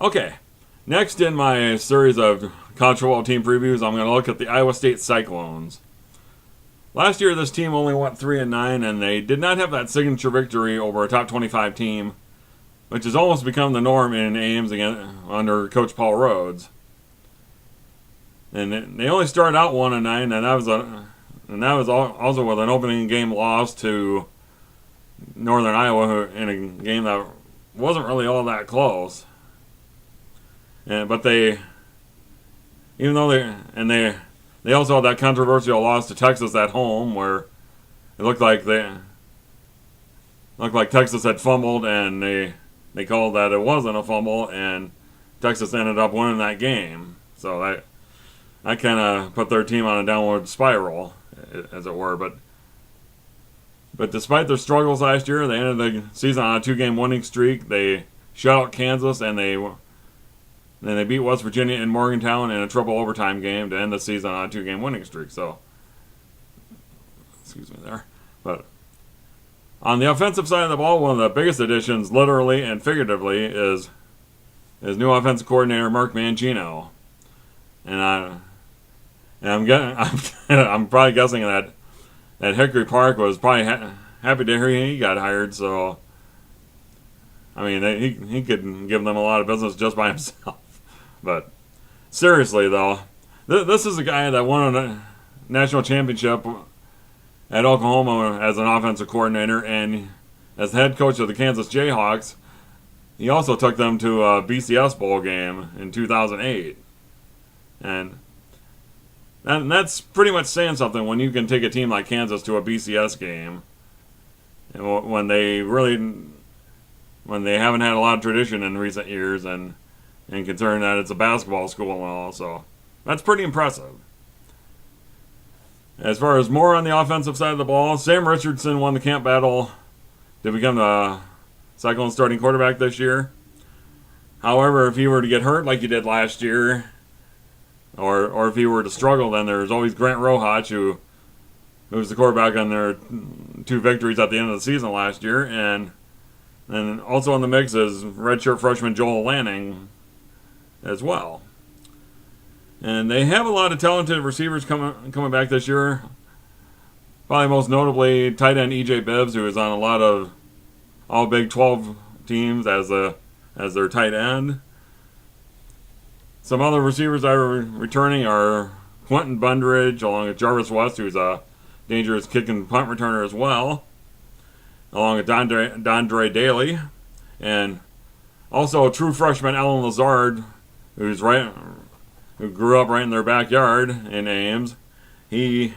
Okay, next in my series of college football team previews, I'm going to look at the Iowa State Cyclones. Last year, this team only went 3-9, and they did not have that signature victory over a top 25 team, which has almost become the norm in Ames again under Coach Paul Rhodes. And they only started out 1-9, and that was also with an opening game loss to Northern Iowa in a game that wasn't really all that close. But they also had that controversial loss to Texas at home, where it looked like Texas had fumbled, and they called that it wasn't a fumble, and Texas ended up winning that game. So that kind of put their team on a downward spiral, as it were. But despite their struggles last year, they ended the season on a 2-game winning streak. They shut out Kansas, and they beat West Virginia in Morgantown in a triple overtime game to end the season on a 2-game winning streak. So, excuse me there. But on the offensive side of the ball, one of the biggest additions, literally and figuratively, is new offensive coordinator Mark Mangino. And I'm probably guessing that Hickory Park was probably happy to hear he got hired. So, I mean, he could give them a lot of business just by himself. But seriously, though, this is a guy that won a national championship at Oklahoma as an offensive coordinator, and as head coach of the Kansas Jayhawks, he also took them to a BCS bowl game in 2008. And that's pretty much saying something when you can take a team like Kansas to a BCS game, when they haven't had a lot of tradition in recent years, and considering that it's a basketball school and all. So that's pretty impressive. As far as more on the offensive side of the ball, Sam Richardson won the camp battle to become the Cyclones starting quarterback this year. However, if he were to get hurt like he did last year, or if he were to struggle, then there's always Grant Rohach, who was the quarterback on their 2 victories at the end of the season last year. And also in the mix is redshirt freshman Joel Lanning as well. And they have a lot of talented receivers coming back this year. Probably most notably tight end E.J. Bibbs, who is on a lot of all Big 12 teams as their tight end. Some other receivers that are returning are Quentin Bundridge, along with Jarvis West, who's a dangerous kick and punt returner as well, along with Dondre Daly, and also a true freshman Alan Lazard, who grew up right in their backyard in Ames. His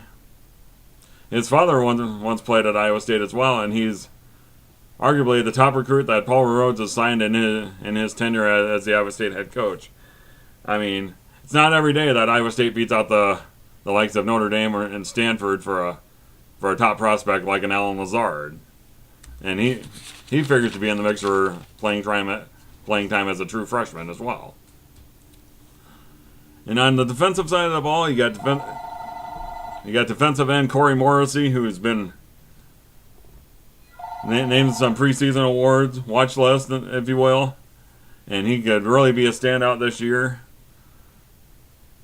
father once played at Iowa State as well, and he's arguably the top recruit that Paul Rhodes has signed in his tenure as the Iowa State head coach. I mean, it's not every day that Iowa State beats out the likes of Notre Dame and Stanford for a top prospect like an Alan Lazard, and he figures to be in the mix for playing time as a true freshman as well. And on the defensive side of the ball, you got defensive end Corey Morrissey, who's been named some preseason awards, watch list, if you will, and he could really be a standout this year.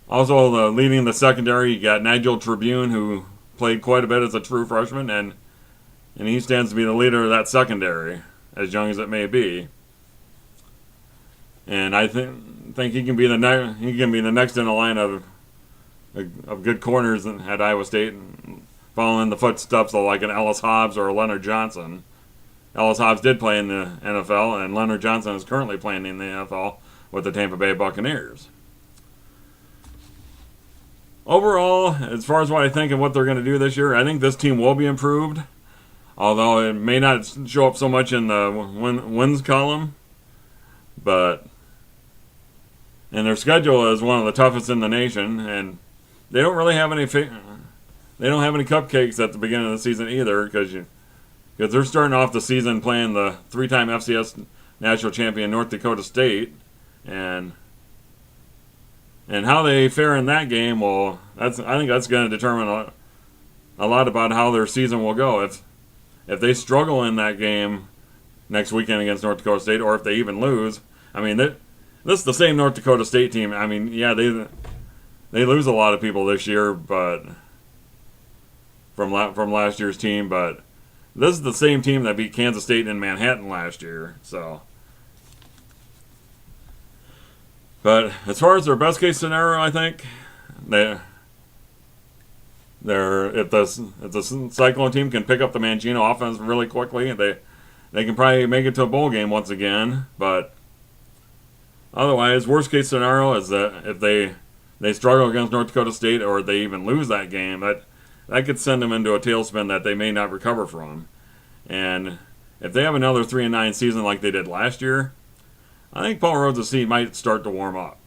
Also, leading the secondary, you got Nigel Tribune, who played quite a bit as a true freshman, and he stands to be the leader of that secondary, as young as it may be. And I think he can be the next in the line of good corners at Iowa State, following in the footsteps of like an Ellis Hobbs or a Leonard Johnson. Ellis Hobbs did play in the NFL, and Leonard Johnson is currently playing in the NFL with the Tampa Bay Buccaneers. Overall, as far as what I think and what they're going to do this year, I think this team will be improved, although it may not show up so much in the wins column. And their schedule is one of the toughest in the nation, and they don't really have any cupcakes at the beginning of the season either, because they're starting off the season playing the 3-time FCS national champion North Dakota State, and how they fare in that game, well, I think that's going to determine a lot about how their season will go. If they struggle in that game next weekend against North Dakota State, or if they even lose, I mean, this is the same North Dakota State team. I mean, yeah, they lose a lot of people this year, but from last year's team, but this is the same team that beat Kansas State in Manhattan last year. So, but as far as their best case scenario, I think if the Cyclone team can pick up the Mangino offense really quickly, they can probably make it to a bowl game once again. But otherwise, worst case scenario is that if they struggle against North Dakota State or they even lose that game, that could send them into a tailspin that they may not recover from. And if they have another 3-9 season like they did last year, I think Paul Rhodes' seat might start to warm up.